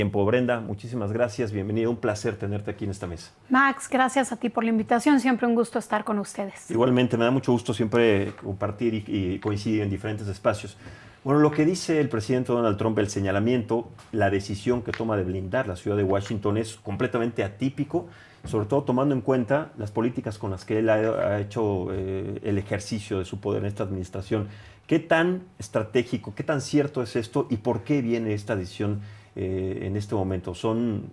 Tiempo, Brenda, muchísimas gracias, bienvenida, un placer tenerte aquí en esta mesa. Max, gracias a ti por la invitación, siempre un gusto estar con ustedes. Igualmente, me da mucho gusto siempre compartir y coincidir en diferentes espacios. Bueno, lo que dice el presidente Donald Trump, el señalamiento, la decisión que toma de blindar la ciudad de Washington es completamente atípico, sobre todo tomando en cuenta las políticas con las que él ha hecho el ejercicio de su poder en esta administración. ¿Qué tan estratégico, qué tan cierto es esto y por qué viene esta decisión en este momento? ¿Son,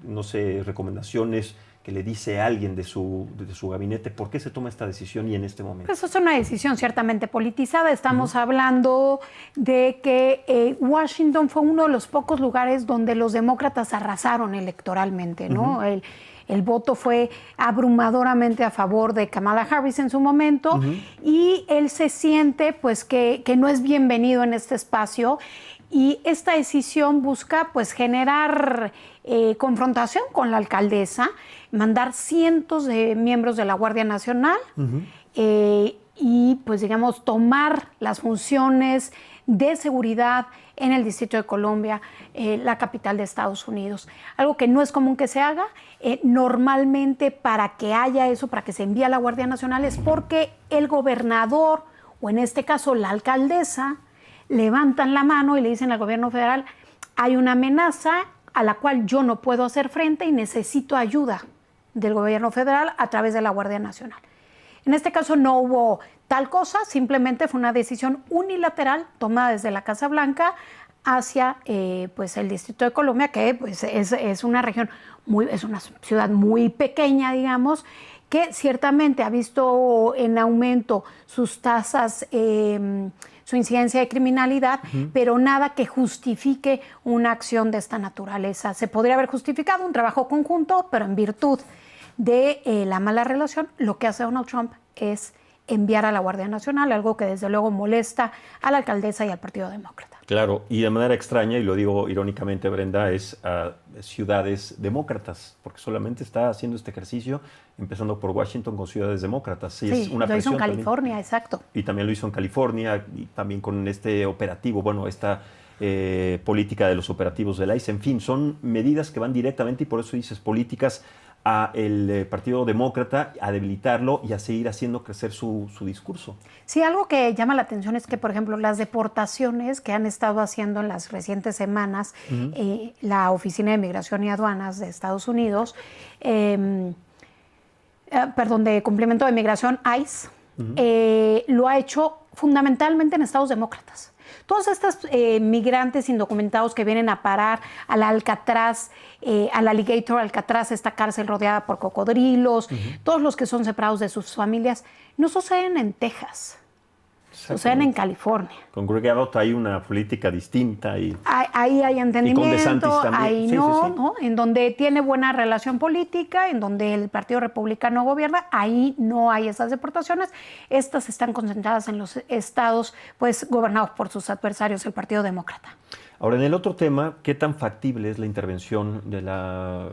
no sé, recomendaciones que le dice a alguien de su gabinete? ¿Por qué se toma esta decisión y en este momento? Pues es una decisión ciertamente politizada. Estamos hablando de que Washington fue uno de los pocos lugares donde los demócratas arrasaron electoralmente, ¿no? El voto fue abrumadoramente a favor de Kamala Harris en su momento y él se siente pues que no es bienvenido en este espacio. Y esta decisión busca pues generar confrontación con la alcaldesa, mandar cientos de miembros de la Guardia Nacional y pues digamos tomar las funciones de seguridad en el Distrito de Columbia, la capital de Estados Unidos. Algo que no es común que se haga. Normalmente para que haya eso, para que se envíe a la Guardia Nacional es porque el gobernador o en este caso la alcaldesa levantan la mano y le dicen al gobierno federal: hay una amenaza a la cual yo no puedo hacer frente y necesito ayuda del gobierno federal a través de la Guardia Nacional. En este caso no hubo tal cosa, simplemente fue una decisión unilateral tomada desde la Casa Blanca hacia pues el Distrito de Columbia, que pues, es una región, es una ciudad muy pequeña, digamos, que ciertamente ha visto en aumento sus tasas, su incidencia de criminalidad, pero nada que justifique una acción de esta naturaleza. Se podría haber justificado un trabajo conjunto, pero en virtud de la mala relación, lo que hace Donald Trump es enviar a la Guardia Nacional, algo que desde luego molesta a la alcaldesa y al Partido Demócrata. Claro, y de manera extraña, y lo digo irónicamente, Brenda, es a ciudades demócratas, porque solamente está haciendo este ejercicio, empezando por Washington, con ciudades demócratas. Sí, es una lo hizo en California, también. Exacto. Y también lo hizo en California, y también con este operativo, bueno, esta política de los operativos del ICE. En fin, son medidas que van directamente, y por eso dices, políticas a el Partido Demócrata, a debilitarlo y a seguir haciendo crecer su discurso. Sí, algo que llama la atención es que, por ejemplo, las deportación que han estado haciendo en las recientes semanas la Oficina de Migración y Aduanas de Estados Unidos, de Cumplimiento de Migración, ICE, lo ha hecho fundamentalmente en estados demócratas. Todos estos migrantes indocumentados que vienen a parar al Alcatraz, al Alligator Alcatraz, esta cárcel rodeada por cocodrilos, todos los que son separados de sus familias, no suceden en Texas, suceden en California. Con Greg Abbott hay una política distinta. Ahí hay entendimiento, y con DeSantis también. Ahí no, en donde tiene buena relación política, en donde el Partido Republicano gobierna, ahí no hay esas deportaciones. Estas están concentradas en los estados pues gobernados por sus adversarios, el Partido Demócrata. Ahora, en el otro tema, ¿qué tan factible es la intervención de la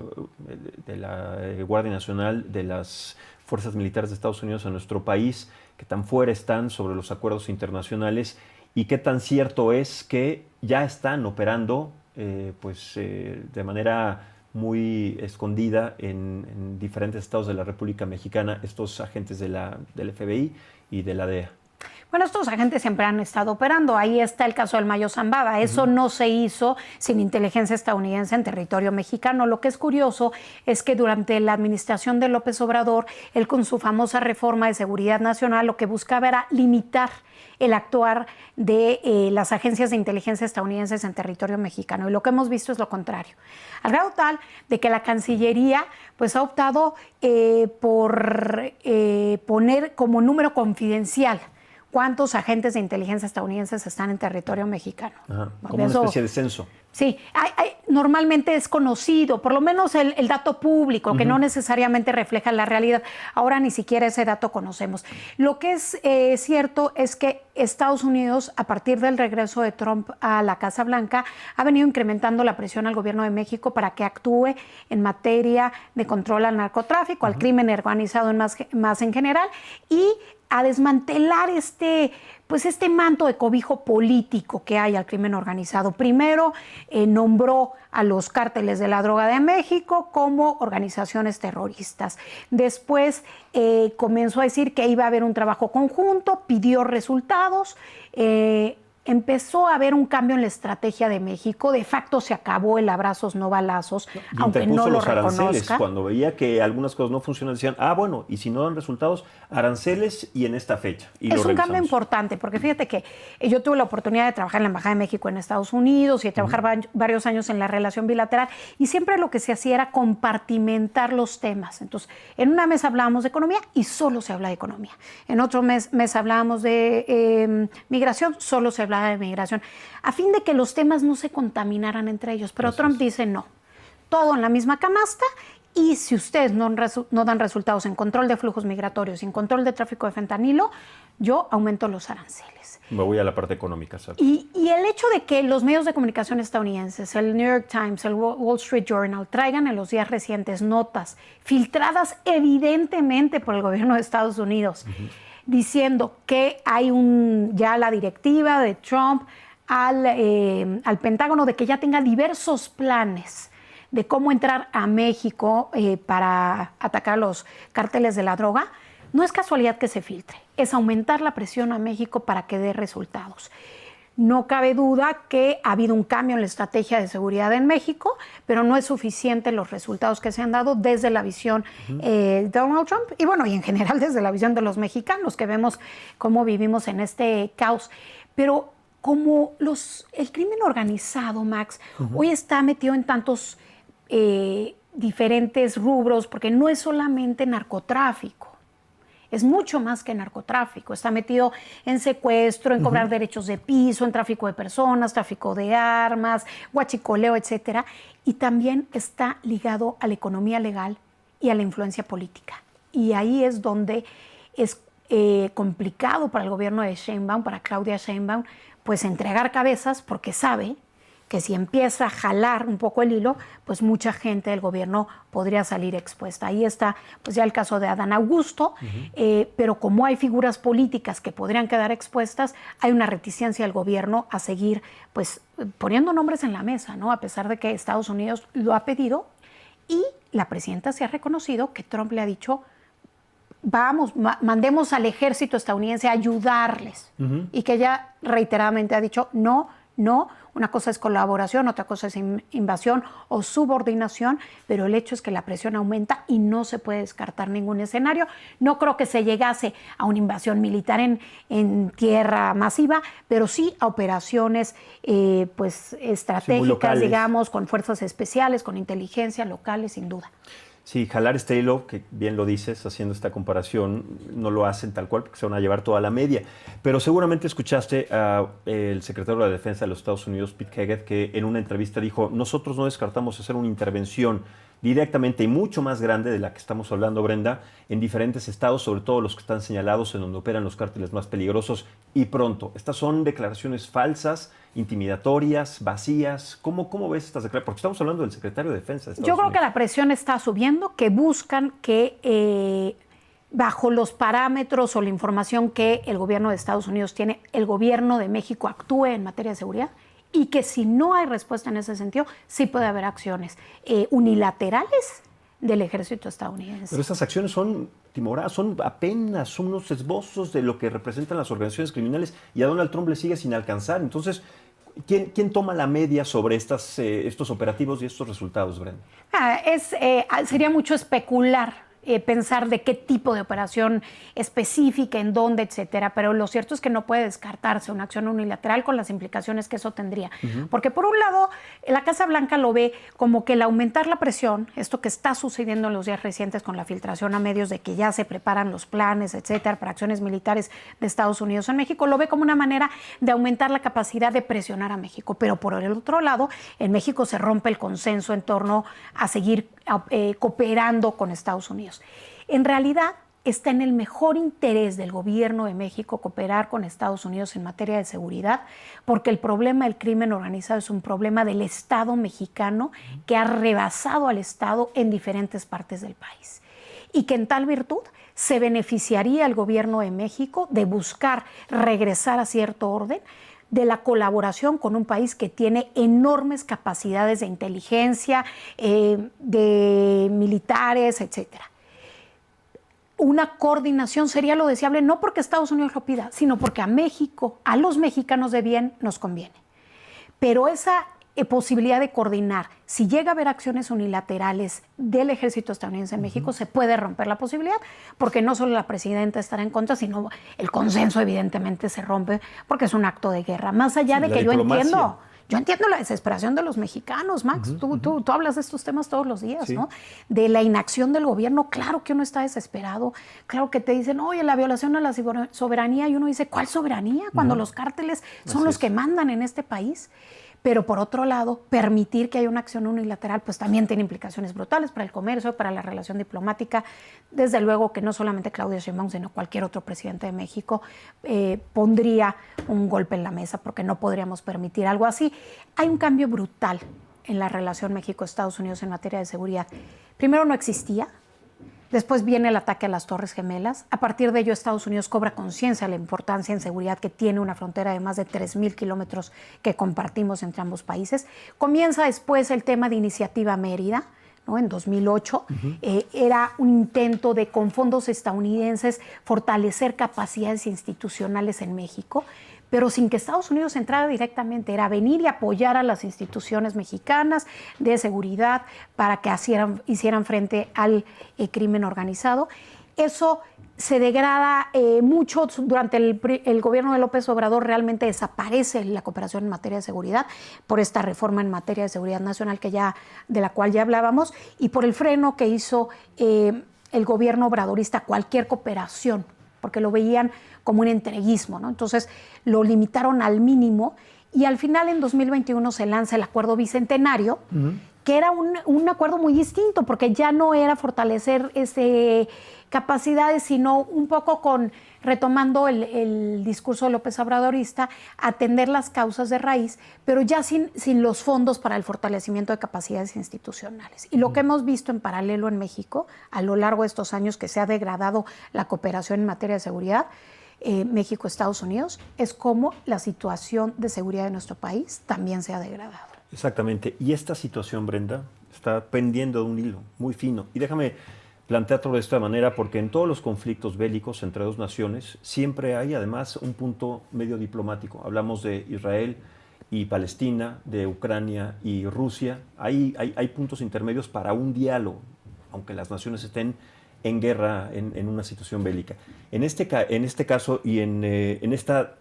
Guardia Nacional, de las fuerzas militares de Estados Unidos en nuestro país? ¿Qué tan fuera están sobre los acuerdos internacionales? ¿Y qué tan cierto es que ya están operando de manera muy escondida en diferentes estados de la República Mexicana estos agentes del FBI y de la DEA? Bueno, estos agentes siempre han estado operando. Ahí está el caso del Mayo Zambada. Eso no se hizo sin inteligencia estadounidense en territorio mexicano. Lo que es curioso es que durante la administración de López Obrador, él con su famosa reforma de seguridad nacional, lo que buscaba era limitar el actuar de las agencias de inteligencia estadounidenses en territorio mexicano. Y lo que hemos visto es lo contrario. Al grado tal de que la Cancillería pues, ha optado por poner como número confidencial cuántos agentes de inteligencia estadounidenses están en territorio mexicano. Ajá, como una especie de censo. Sí, normalmente es conocido, por lo menos el dato público, que no necesariamente refleja la realidad. Ahora ni siquiera ese dato conocemos. Lo que es cierto es que Estados Unidos, a partir del regreso de Trump a la Casa Blanca, ha venido incrementando la presión al gobierno de México para que actúe en materia de control al narcotráfico, al crimen organizado más en general, y a desmantelar este manto de cobijo político que hay al crimen organizado. Primero nombró a los cárteles de la droga de México como organizaciones terroristas. Después comenzó a decir que iba a haber un trabajo conjunto, pidió resultados. Empezó a haber un cambio en la estrategia de México. De facto se acabó el abrazos no balazos, aunque no lo reconozca. Cuando veía que algunas cosas no funcionan, decían, bueno, y si no dan resultados, aranceles y en esta fecha. Y es un cambio importante, porque fíjate que yo tuve la oportunidad de trabajar en la Embajada de México en Estados Unidos y de trabajar varios años en la relación bilateral, y siempre lo que se hacía era compartimentar los temas. Entonces, en una mesa hablábamos de economía y solo se habla de economía. En otro mes hablábamos de migración, solo se habla de migración, a fin de que los temas no se contaminaran entre ellos. Pero Trump dice no, todo en la misma canasta, y si ustedes no dan resultados en control de flujos migratorios, en control de tráfico de fentanilo, yo aumento los aranceles. Me voy a la parte económica, ¿sabes? Y el hecho de que los medios de comunicación estadounidenses, el New York Times, el Wall Street Journal, traigan en los días recientes notas filtradas evidentemente por el gobierno de Estados Unidos, diciendo que hay ya la directiva de Trump al Pentágono de que ya tenga diversos planes de cómo entrar a México para atacar a los cárteles de la droga, no es casualidad que se filtre, es aumentar la presión a México para que dé resultados. No cabe duda que ha habido un cambio en la estrategia de seguridad en México, pero no es suficiente los resultados que se han dado desde la visión de Donald Trump y bueno, y en general desde la visión de los mexicanos, que vemos cómo vivimos en este caos. Pero como el crimen organizado, Max, hoy está metido en tantos diferentes rubros, porque no es solamente narcotráfico. Es mucho más que narcotráfico. Está metido en secuestro, en cobrar derechos de piso, en tráfico de personas, tráfico de armas, huachicoleo, etcétera. Y también está ligado a la economía legal y a la influencia política. Y ahí es donde es complicado para el gobierno de Sheinbaum, para Claudia Sheinbaum, pues entregar cabezas, porque sabe que si empieza a jalar un poco el hilo, pues mucha gente del gobierno podría salir expuesta. Ahí está pues ya el caso de Adán Augusto, pero como hay figuras políticas que podrían quedar expuestas, hay una reticencia del gobierno a seguir pues poniendo nombres en la mesa, ¿no? A pesar de que Estados Unidos lo ha pedido y la presidenta se ha reconocido que Trump le ha dicho, mandemos al ejército estadounidense a ayudarles, y que ella reiteradamente ha dicho no, una cosa es colaboración, otra cosa es invasión o subordinación, pero el hecho es que la presión aumenta y no se puede descartar ningún escenario. No creo que se llegase a una invasión militar en tierra masiva, pero sí a operaciones pues estratégicas, digamos, con fuerzas especiales, con inteligencia locales, sin duda. Sí, jalar este hilo, que bien lo dices, haciendo esta comparación, no lo hacen tal cual porque se van a llevar toda la media. Pero seguramente escuchaste al secretario de la Defensa de los Estados Unidos, Pete Hegseth, que en una entrevista dijo, nosotros no descartamos hacer una intervención directamente y mucho más grande de la que estamos hablando, Brenda, en diferentes estados, sobre todo los que están señalados en donde operan los cárteles más peligrosos, y pronto. Estas son declaraciones falsas, intimidatorias, vacías. ¿Cómo ves estas declaraciones? Porque estamos hablando del secretario de Defensa de Estados Unidos. Yo creo que la presión está subiendo, que buscan que bajo los parámetros o la información que el gobierno de Estados Unidos tiene, el gobierno de México actúe en materia de seguridad, y que si no hay respuesta en ese sentido, sí puede haber acciones unilaterales del ejército estadounidense. Pero estas acciones son timoradas, son unos esbozos de lo que representan las organizaciones criminales, y a Donald Trump le sigue sin alcanzar. Entonces, ¿quién toma la media sobre estos operativos y estos resultados, Brenda? Sería mucho especular. Pensar de qué tipo de operación específica, en dónde, etcétera. Pero lo cierto es que no puede descartarse una acción unilateral con las implicaciones que eso tendría. Porque por un lado, la Casa Blanca lo ve como que el aumentar la presión, esto que está sucediendo en los días recientes con la filtración a medios de que ya se preparan los planes, etcétera, para acciones militares de Estados Unidos en México, lo ve como una manera de aumentar la capacidad de presionar a México. Pero por el otro lado, en México se rompe el consenso en torno a seguir cooperando con Estados Unidos. En realidad, está en el mejor interés del gobierno de México cooperar con Estados Unidos en materia de seguridad, porque el problema del crimen organizado es un problema del Estado mexicano que ha rebasado al Estado en diferentes partes del país. Y que en tal virtud se beneficiaría el gobierno de México de buscar regresar a cierto orden, de la colaboración con un país que tiene enormes capacidades de inteligencia, de militares, etcétera. Una coordinación sería lo deseable, no porque Estados Unidos lo pida, sino porque a México, a los mexicanos de bien, nos conviene. Pero esa posibilidad de coordinar, si llega a haber acciones unilaterales del ejército estadounidense en México, se puede romper la posibilidad, porque no solo la presidenta estará en contra, sino el consenso evidentemente se rompe, porque es un acto de guerra. Más allá de que yo entiendo la desesperación de los mexicanos, Max. Tú hablas de estos temas todos los días, ¿no? De la inacción del gobierno. Claro que uno está desesperado. Claro que te dicen, oye, la violación a la soberanía. Y uno dice, ¿cuál soberanía? Cuando los cárteles son los que mandan en este país. Pero por otro lado, permitir que haya una acción unilateral, pues también tiene implicaciones brutales para el comercio, para la relación diplomática. Desde luego que no solamente Claudia Sheinbaum, sino cualquier otro presidente de México pondría un golpe en la mesa, porque no podríamos permitir algo así. Hay un cambio brutal en la relación México-Estados Unidos en materia de seguridad. Primero, no existía. Después viene el ataque a las Torres Gemelas. A partir de ello, Estados Unidos cobra conciencia de la importancia en seguridad que tiene una frontera de más de 3,000 kilómetros que compartimos entre ambos países. Comienza después el tema de Iniciativa Mérida, ¿no? En 2008. Era un intento de, con fondos estadounidenses, fortalecer capacidades institucionales en México, pero sin que Estados Unidos entrara directamente. Era venir y apoyar a las instituciones mexicanas de seguridad para que hicieran frente al crimen organizado. Eso se degrada mucho durante el gobierno de López Obrador. Realmente desaparece la cooperación en materia de seguridad por esta reforma en materia de seguridad nacional de la cual ya hablábamos, y por el freno que hizo el gobierno obradorista cualquier cooperación, porque lo veían como un entreguismo, ¿no? Entonces lo limitaron al mínimo, y al final en 2021 se lanza el Acuerdo Bicentenario, que era un acuerdo muy distinto, porque ya no era fortalecer capacidades, sino un poco retomando el discurso López Obradorista, atender las causas de raíz, pero ya sin los fondos para el fortalecimiento de capacidades institucionales. Y lo que hemos visto en paralelo en México, a lo largo de estos años que se ha degradado la cooperación en materia de seguridad, México-Estados Unidos, es como la situación de seguridad de nuestro país también se ha degradado. Exactamente. Y esta situación, Brenda, está pendiendo de un hilo muy fino. Y déjame plantearlo de esta manera, porque en todos los conflictos bélicos entre dos naciones siempre hay además un punto medio diplomático. Hablamos de Israel y Palestina, de Ucrania y Rusia. Hay puntos intermedios para un diálogo, aunque las naciones estén en guerra, en una situación bélica. En este caso y en esta,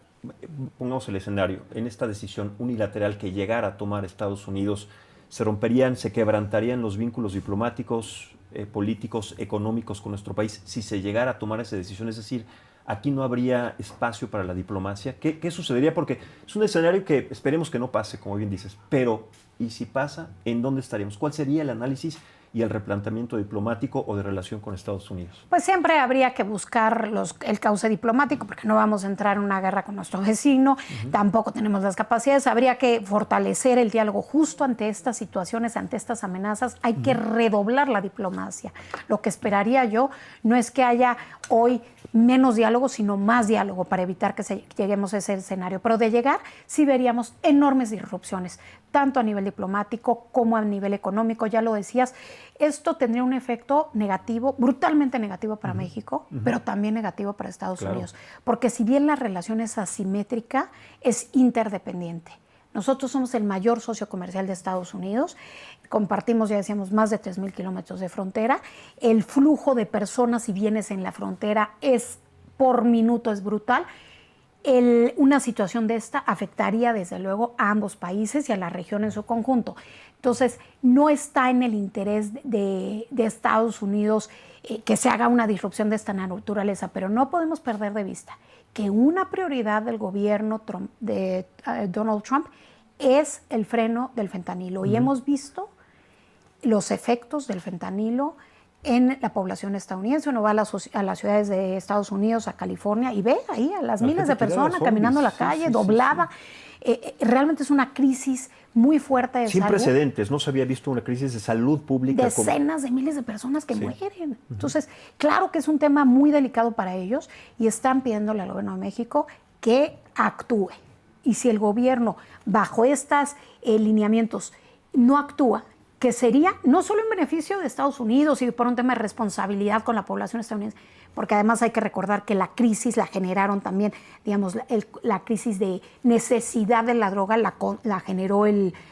pongamos el escenario, en esta decisión unilateral que llegara a tomar Estados Unidos, se quebrantarían los vínculos diplomáticos, políticos, económicos con nuestro país si se llegara a tomar esa decisión. Es decir, aquí no habría espacio para la diplomacia. ¿Qué sucedería? Porque es un escenario que esperemos que no pase, como bien dices, pero ¿y si pasa? ¿En dónde estaríamos? ¿Cuál sería el análisis y el replanteamiento diplomático o de relación con Estados Unidos? Pues siempre habría que buscar el cauce diplomático, porque no vamos a entrar en una guerra con nuestro vecino, tampoco tenemos las capacidades. Habría que fortalecer el diálogo justo ante estas situaciones, ante estas amenazas. Hay que redoblar la diplomacia. Lo que esperaría yo no es que haya hoy menos diálogo, sino más diálogo para evitar que lleguemos a ese escenario. Pero de llegar, sí veríamos enormes disrupciones, tanto a nivel diplomático como a nivel económico. Ya lo decías, esto tendría un efecto negativo, brutalmente negativo para México, pero también negativo para Estados Unidos. Porque si bien la relación es asimétrica, es interdependiente. Nosotros somos el mayor socio comercial de Estados Unidos, compartimos, ya decíamos, más de 3,000 kilómetros de frontera. El flujo de personas y bienes en la frontera por minuto es brutal. Una situación de esta afectaría desde luego a ambos países y a la región en su conjunto. Entonces, no está en el interés de Estados Unidos que se haga una disrupción de esta naturaleza, pero no podemos perder de vista que una prioridad del gobierno de Donald Trump es el freno del fentanilo. Y hemos visto los efectos del fentanilo en la población estadounidense. Uno va a las ciudades de Estados Unidos, a California, y ve ahí a las miles de personas caminando en la calle, doblada. Realmente es una crisis muy fuerte de Sin salud. precedentes, no se había visto una crisis de salud pública. Decenas de miles de personas que mueren. Entonces, claro que es un tema muy delicado para ellos y están pidiéndole al gobierno de México que actúe. Y si el gobierno, bajo estos lineamientos, no actúa, que sería no solo en beneficio de Estados Unidos y por un tema de responsabilidad con la población estadounidense, porque además hay que recordar que la crisis la generaron también, digamos, la crisis de necesidad de la droga la generó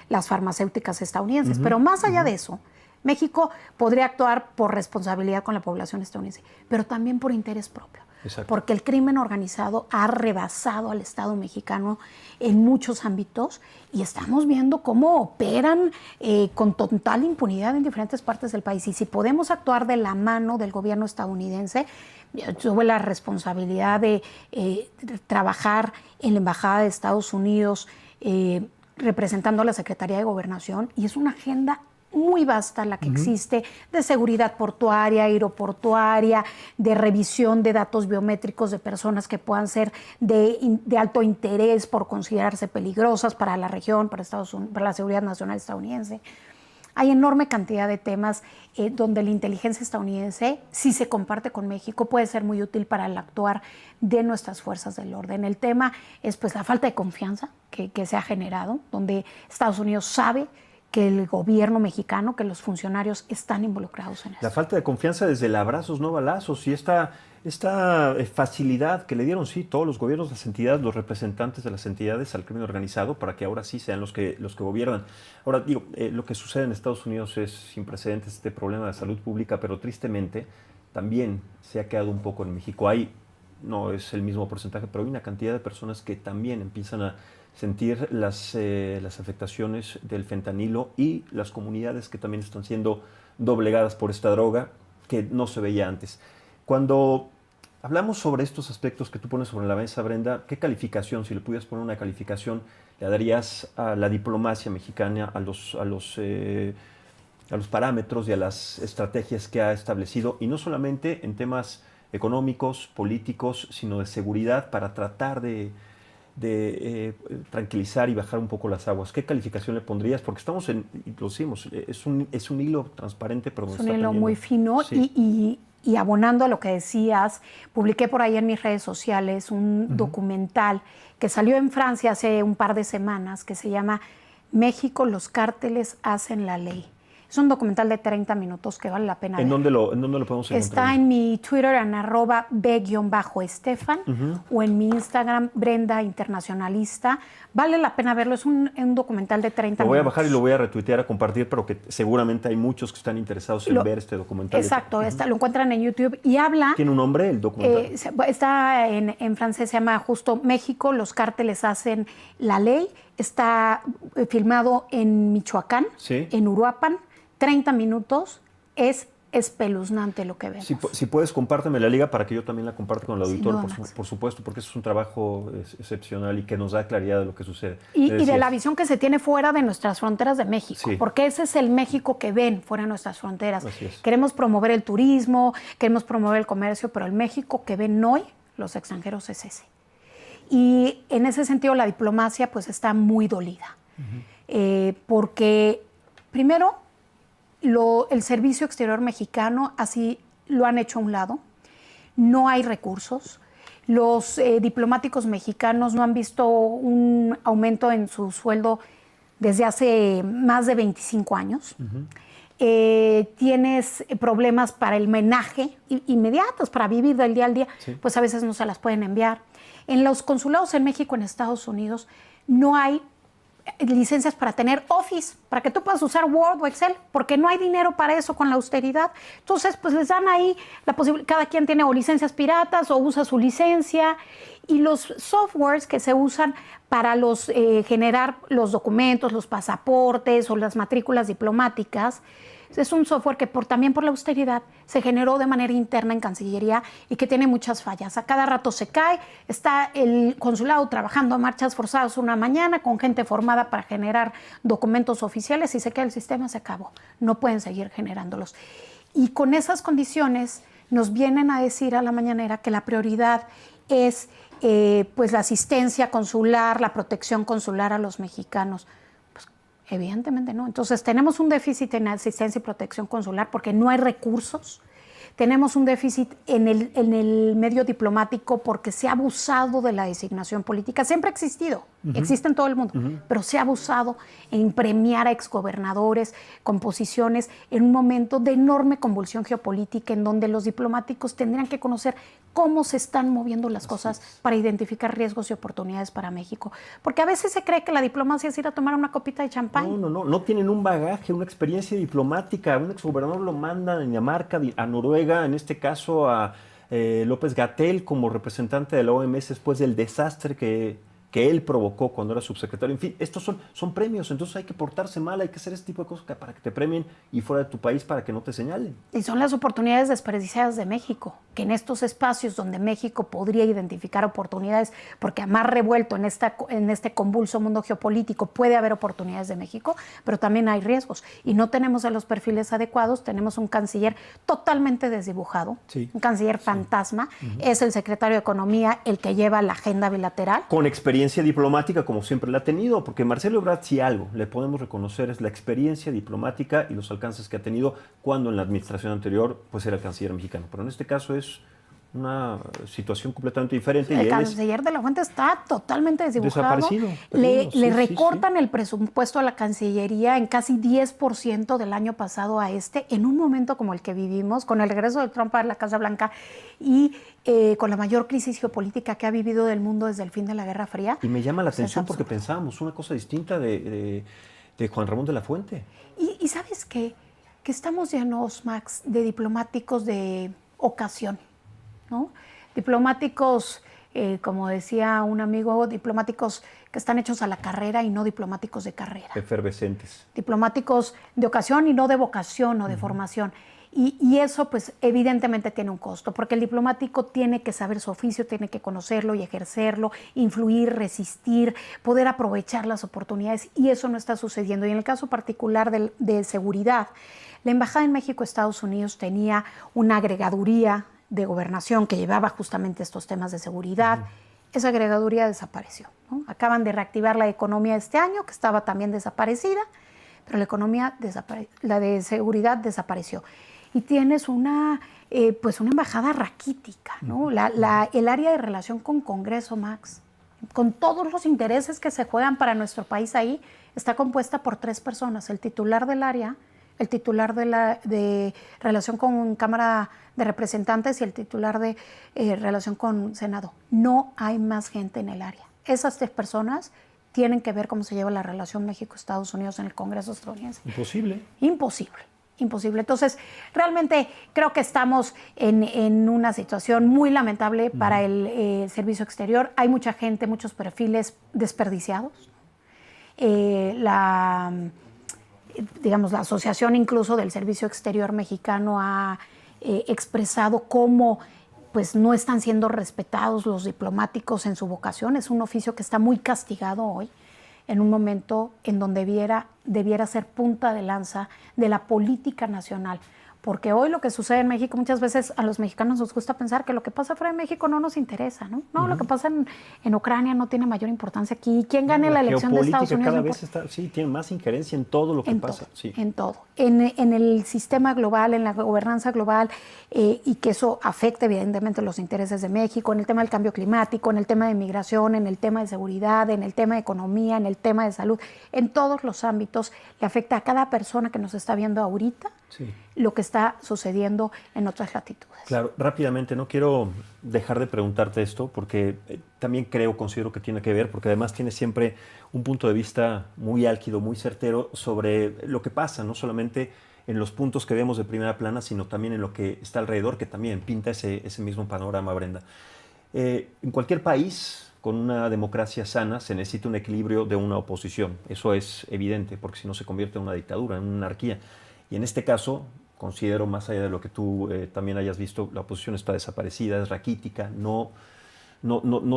las farmacéuticas estadounidenses. Pero más allá de eso, México podría actuar por responsabilidad con la población estadounidense, pero también por interés propio. Exacto. Porque el crimen organizado ha rebasado al Estado mexicano en muchos ámbitos y estamos viendo cómo operan con total impunidad en diferentes partes del país. Y si podemos actuar de la mano del gobierno estadounidense, yo tuve la responsabilidad de trabajar en la Embajada de Estados Unidos representando a la Secretaría de Gobernación, y es una agenda muy vasta la que existe, de seguridad portuaria, aeroportuaria, de revisión de datos biométricos de personas que puedan ser de alto interés por considerarse peligrosas para la región, para la seguridad nacional estadounidense. Hay enorme cantidad de temas donde la inteligencia estadounidense, si se comparte con México, puede ser muy útil para el actuar de nuestras fuerzas del orden. El tema es pues la falta de confianza que se ha generado, donde Estados Unidos sabe que el gobierno mexicano, que los funcionarios están involucrados en eso. La falta de confianza desde el abrazos, no balazos, y esta facilidad que le dieron, sí, todos los gobiernos, las entidades, los representantes de las entidades al crimen organizado, para que ahora sí sean los que gobiernan. Ahora, digo, lo que sucede en Estados Unidos es sin precedentes, este problema de salud pública, pero tristemente también se ha quedado un poco en México. No es el mismo porcentaje, pero hay una cantidad de personas que también empiezan a sentir las afectaciones del fentanilo, y las comunidades que también están siendo doblegadas por esta droga que no se veía antes. Cuando hablamos sobre estos aspectos que tú pones sobre la mesa, Brenda, ¿qué calificación, si le pudieras poner una calificación, le darías a la diplomacia mexicana, a los parámetros y a las estrategias que ha establecido, y no solamente en temas económicos, políticos, sino de seguridad, para tratar de tranquilizar y bajar un poco las aguas? ¿Qué calificación le pondrías? Porque estamos lo decimos, es un hilo transparente, pero es un hilo muy fino. Sí. Y abonando a lo que decías, publiqué por ahí en mis redes sociales un documental que salió en Francia hace un par de semanas, que se llama México, los cárteles hacen la ley. Es un documental de 30 minutos que vale la pena ver. ¿En dónde lo podemos encontrar? Está en mi Twitter en @b_estefan o en mi Instagram Brenda Internacionalista. Vale la pena verlo, es un documental de 30 minutos. Lo voy a bajar y lo voy a retuitear, a compartir, pero que seguramente hay muchos que están interesados en ver este documental. Exacto, lo encuentran en YouTube y habla... ¿Tiene un nombre el documental? Está en francés, se llama justo México, los cárteles hacen la ley. Está filmado en Michoacán, en Uruapan. 30 minutos, es espeluznante lo que vemos. Si puedes, compárteme la liga para que yo también la comparta con el auditorio, por supuesto, porque es un trabajo excepcional y que nos da claridad de lo que sucede. Y de la visión que se tiene fuera de nuestras fronteras de México, porque ese es el México que ven fuera de nuestras fronteras. Queremos promover el turismo, queremos promover el comercio, pero el México que ven hoy los extranjeros es ese. Y en ese sentido la diplomacia pues está muy dolida, porque primero el servicio exterior mexicano así lo han hecho a un lado, no hay recursos, los diplomáticos mexicanos no han visto un aumento en su sueldo desde hace más de 25 años. Tienes problemas para el menaje inmediatos, para vivir del día al día, pues a veces no se las pueden enviar. En los consulados en México, en Estados Unidos, no hay licencias para tener Office, para que tú puedas usar Word o Excel, porque no hay dinero para eso con la austeridad. Entonces, pues les dan ahí la posibilidad, cada quien tiene o licencias piratas o usa su licencia, y los softwares que se usan para generar los documentos, los pasaportes o las matrículas diplomáticas, es un software que también por la austeridad se generó de manera interna en Cancillería y que tiene muchas fallas. A cada rato se cae, está el consulado trabajando a marchas forzadas una mañana con gente formada para generar documentos oficiales y se cae el sistema, se acabó. No pueden seguir generándolos. Y con esas condiciones nos vienen a decir a la mañanera que la prioridad es pues la asistencia consular, la protección consular a los mexicanos. Pues evidentemente no. Entonces tenemos un déficit en asistencia y protección consular porque no hay recursos. Tenemos un déficit en el medio diplomático porque se ha abusado de la designación política. Siempre ha existido, existe en todo el mundo, pero se ha abusado en premiar a exgobernadores con posiciones en un momento de enorme convulsión geopolítica en donde los diplomáticos tendrían que conocer cómo se están moviendo las cosas para identificar riesgos y oportunidades para México. Porque a veces se cree que la diplomacia es ir a tomar una copita de champán. No tienen un bagaje, una experiencia diplomática. Un exgobernador lo manda a Dinamarca, a Noruega, en este caso a López-Gatell como representante de la OMS después del desastre que él provocó cuando era subsecretario. En fin, estos son premios, entonces hay que portarse mal, hay que hacer este tipo de cosas para que te premien y fuera de tu país para que no te señalen. Y son las oportunidades desperdiciadas de México, que en estos espacios donde México podría identificar oportunidades, porque a más revuelto en este convulso mundo geopolítico puede haber oportunidades de México, pero también hay riesgos. Y no tenemos a los perfiles adecuados, tenemos un canciller totalmente desdibujado, un canciller fantasma, es el secretario de Economía el que lleva la agenda bilateral. Con experiencia diplomática como siempre la ha tenido, porque Marcelo Ebrard, si algo le podemos reconocer es la experiencia diplomática y los alcances que ha tenido cuando en la administración anterior pues era el canciller mexicano, pero en este caso es una situación completamente diferente. El canciller de la Fuente está totalmente desdibujado. Desaparecido. Le recortan el presupuesto a la Cancillería en casi 10% del año pasado a en un momento como el que vivimos, con el regreso de Trump a la Casa Blanca y con la mayor crisis geopolítica que ha vivido el mundo desde el fin de la Guerra Fría. Y me llama la atención porque pensábamos una cosa distinta de Juan Ramón de la Fuente. Y ¿sabes qué? Que estamos llenos, Max, de diplomáticos de ocasión, ¿no? Diplomáticos, como decía un amigo, diplomáticos que están hechos a la carrera y no diplomáticos de carrera. Efervescentes. Diplomáticos de ocasión y no de vocación o de formación. Y eso, pues, evidentemente tiene un costo, porque el diplomático tiene que saber su oficio, tiene que conocerlo y ejercerlo, influir, resistir, poder aprovechar las oportunidades, y eso no está sucediendo. Y en el caso particular de seguridad, la Embajada en México, Estados Unidos, tenía una agregaduría de gobernación que llevaba justamente estos temas de seguridad. Esa agregaduría desapareció, ¿no? Acaban de reactivar la economía este año, que estaba también desaparecida, pero la de seguridad desapareció. Y tienes una embajada raquítica, ¿no? El área de relación con Congreso, Max, con todos los intereses que se juegan para nuestro país ahí, está compuesta por 3 personas: el titular del área, el titular de relación con Cámara de Representantes y el titular de relación con Senado. No hay más gente en el área. Esas 3 personas tienen que ver cómo se lleva la relación México-Estados Unidos en el Congreso estadounidense. Imposible. Imposible. Entonces, realmente creo que estamos en una situación muy lamentable para el servicio exterior. Hay mucha gente, muchos perfiles desperdiciados. La asociación incluso del Servicio Exterior Mexicano ha expresado cómo pues no están siendo respetados los diplomáticos en su vocación. Es un oficio que está muy castigado hoy, en un momento en donde debiera ser punta de lanza de la política nacional. Porque hoy lo que sucede en México, muchas veces a los mexicanos nos gusta pensar que lo que pasa fuera de México no nos interesa, ¿no? No, lo que pasa en Ucrania no tiene mayor importancia aquí. ¿Quién gane la elección de Estados Unidos? Cada vez tiene más injerencia en todo lo que pasa. En todo. En el sistema global, en la gobernanza global, y que eso afecta evidentemente los intereses de México, en el tema del cambio climático, en el tema de migración, en el tema de seguridad, en el tema de economía, en el tema de salud. En todos los ámbitos le afecta a cada persona que nos está viendo ahorita lo que está sucediendo en otras latitudes. Claro, rápidamente, no quiero dejar de preguntarte esto porque también considero que tiene que ver, porque además tiene siempre un punto de vista muy álgido, muy certero sobre lo que pasa, no solamente en los puntos que vemos de primera plana, sino también en lo que está alrededor, que también pinta ese mismo panorama, Brenda. En cualquier país con una democracia sana se necesita un equilibrio de una oposición. Eso es evidente, porque si no se convierte en una dictadura, en una anarquía. Y en este caso, considero, más allá de lo que tú también hayas visto, la oposición está desaparecida, es raquítica, no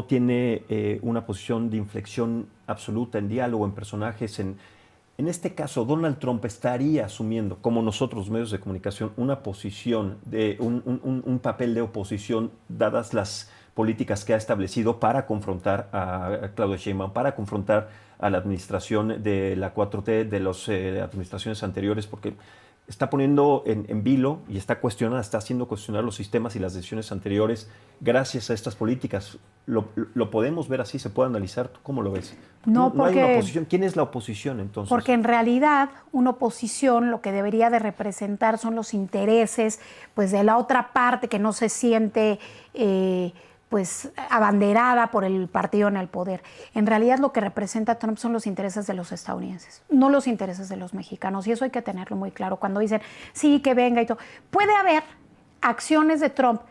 tiene una posición de inflexión absoluta en diálogo, en personajes, En este caso, Donald Trump estaría asumiendo, como nosotros, los medios de comunicación, una posición, un papel de oposición, dadas las políticas que ha establecido para confrontar a Claudia Sheinbaum, para confrontar a la administración de la 4T, de las administraciones anteriores, porque está poniendo en vilo y está haciendo cuestionar los sistemas y las decisiones anteriores gracias a estas políticas. Lo podemos ver así, se puede analizar. ¿Tú cómo lo ves? No, No hay porque, una oposición. ¿Quién es la oposición entonces? porque en realidad una oposición lo que debería de representar son los intereses pues, de la otra parte que no se siente pues abanderada por el partido en el poder. En realidad lo que representa Trump son los intereses de los estadounidenses, no los intereses de los mexicanos, y eso hay que tenerlo muy claro. Cuando dicen, sí, que venga y todo, puede haber acciones de Trump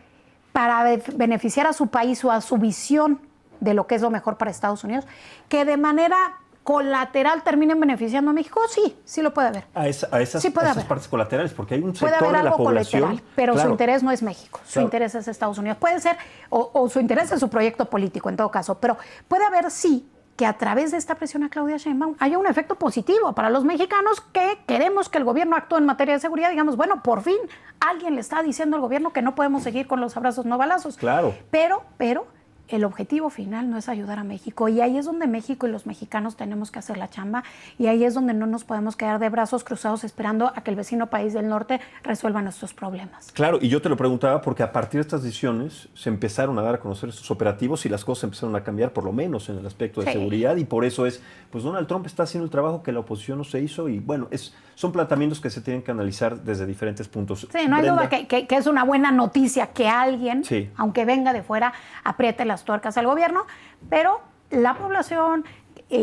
para beneficiar a su país o a su visión de lo que es lo mejor para Estados Unidos, que de manera colateral terminen beneficiando a México, sí lo puede haber. A esas partes colaterales, porque hay un sector puede haber de la algo población... colateral, pero claro, su interés no es México, su interés es Estados Unidos. Puede ser, o su interés es su proyecto político en todo caso, pero puede haber, sí, que a través de esta presión a Claudia Sheinbaum haya un efecto positivo para los mexicanos que queremos que el gobierno actúe en materia de seguridad. Digamos, bueno, por fin alguien le está diciendo al gobierno que no podemos seguir con los abrazos no balazos. Claro. Pero el objetivo final no es ayudar a México, y ahí es donde México y los mexicanos tenemos que hacer la chamba, y ahí es donde no nos podemos quedar de brazos cruzados esperando a que el vecino país del norte resuelva nuestros problemas. Claro, y yo te lo preguntaba porque a partir de estas decisiones se empezaron a dar a conocer estos operativos y las cosas empezaron a cambiar, por lo menos en el aspecto de seguridad, y por eso pues Donald Trump está haciendo el trabajo que la oposición no se hizo, y bueno, son planteamientos que se tienen que analizar desde diferentes puntos. Sí, no hay duda que es una buena noticia que alguien, aunque venga de fuera, apriete las tuercas al gobierno, pero la población,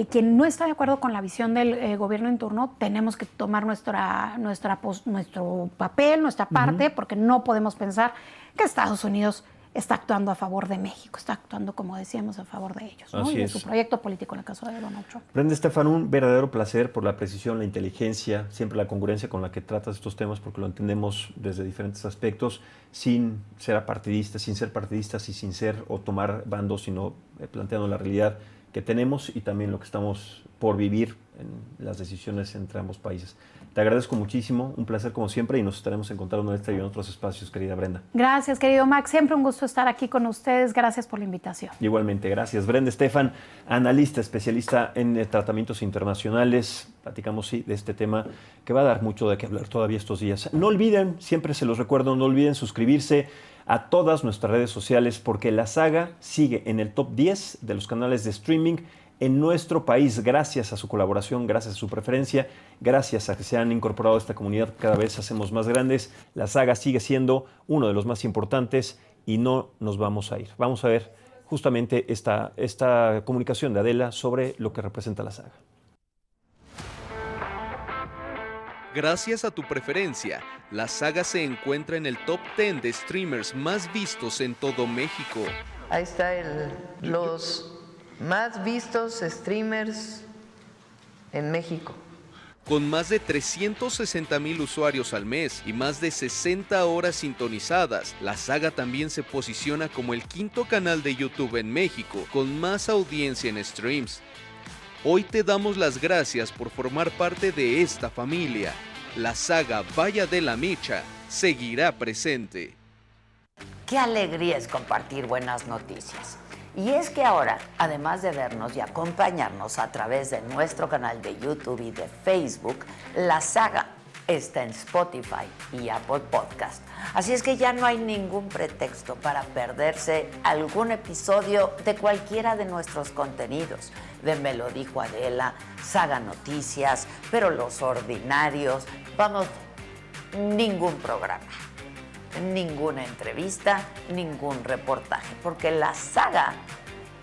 quien no está de acuerdo con la visión del gobierno en turno, tenemos que tomar nuestro papel, nuestra parte, porque no podemos pensar que Estados Unidos está actuando a favor de México, está actuando, como decíamos, a favor de ellos, ¿no? Y de su proyecto político en el caso de Donald Trump. Brenda Estefan, un verdadero placer por la precisión, la inteligencia, siempre la congruencia con la que tratas estos temas, porque lo entendemos desde diferentes aspectos, sin ser partidistas y sin ser o tomar bandos, sino planteando la realidad que tenemos y también lo que estamos por vivir en las decisiones entre ambos países. Te agradezco muchísimo, un placer como siempre, y nos estaremos encontrando en este y en otros espacios, querida Brenda. Gracias, querido Max, siempre un gusto estar aquí con ustedes, gracias por la invitación. Igualmente, gracias. Brenda Estefan, analista, especialista en tratamientos internacionales, platicamos de este tema que va a dar mucho de qué hablar todavía estos días. No olviden, siempre se los recuerdo, no olviden suscribirse a todas nuestras redes sociales, porque La Saga sigue en el top 10 de los canales de streaming en nuestro país, gracias a su colaboración, gracias a su preferencia, gracias a que se han incorporado a esta comunidad, cada vez hacemos más grandes. La Saga sigue siendo uno de los más importantes y no nos vamos a ir. Vamos a ver justamente esta comunicación de Adela sobre lo que representa La Saga. Gracias a tu preferencia, La Saga se encuentra en el top 10 de streamers más vistos en todo México. Ahí está los más vistos streamers en México. Con más de 360,000 usuarios al mes y más de 60 horas sintonizadas, La Saga también se posiciona como el quinto canal de YouTube en México con más audiencia en streams. Hoy te damos las gracias por formar parte de esta familia. La Saga Vaya de la Micha seguirá presente. Qué alegría es compartir buenas noticias. Y es que ahora, además de vernos y acompañarnos a través de nuestro canal de YouTube y de Facebook, La Saga está en Spotify y Apple Podcast. Así es que ya no hay ningún pretexto para perderse algún episodio de cualquiera de nuestros contenidos. De Me lo dijo Adela, Saga Noticias, Pero los Ordinarios, vamos, ningún programa. Ninguna entrevista, ningún reportaje, porque La Saga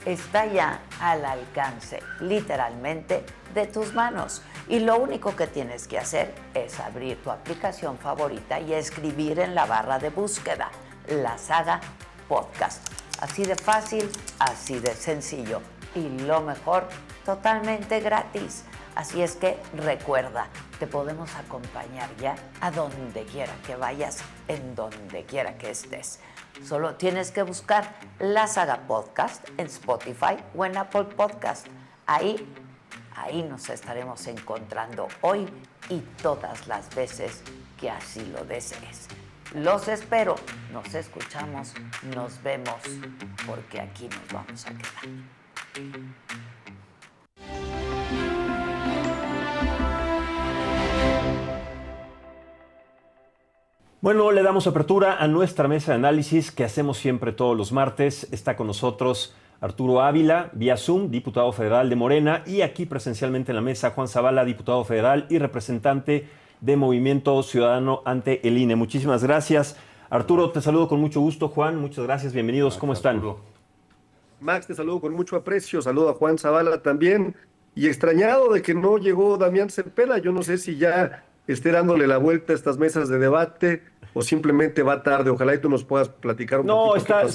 está ya al alcance, literalmente, de tus manos. Y lo único que tienes que hacer es abrir tu aplicación favorita y escribir en la barra de búsqueda La Saga Podcast. Así de fácil, así de sencillo. Y lo mejor, totalmente gratis. Así es que recuerda, te podemos acompañar ya a donde quiera que vayas, en donde quiera que estés. Solo tienes que buscar La Saga Podcast en Spotify o en Apple Podcast. Ahí Ahí nos estaremos encontrando hoy y todas las veces que así lo desees. Los espero, nos escuchamos, nos vemos, porque aquí nos vamos a quedar. Bueno, le damos apertura a nuestra mesa de análisis que hacemos siempre todos los martes. Está con nosotros Arturo Ávila, vía Zoom, diputado federal de Morena, y aquí presencialmente en la mesa Juan Zavala, diputado federal y representante de Movimiento Ciudadano ante el INE. Muchísimas gracias. Arturo, te saludo con mucho gusto. Juan, muchas gracias. Bienvenidos. ¿Cómo están? Max, te saludo con mucho aprecio. Saludo a Juan Zavala también. Y extrañado de que no llegó Damián Cepeda. Yo no sé si ya esté dándole la vuelta a estas mesas de debate o simplemente va tarde. Ojalá y tú nos puedas platicar un poquito. No, qué pasó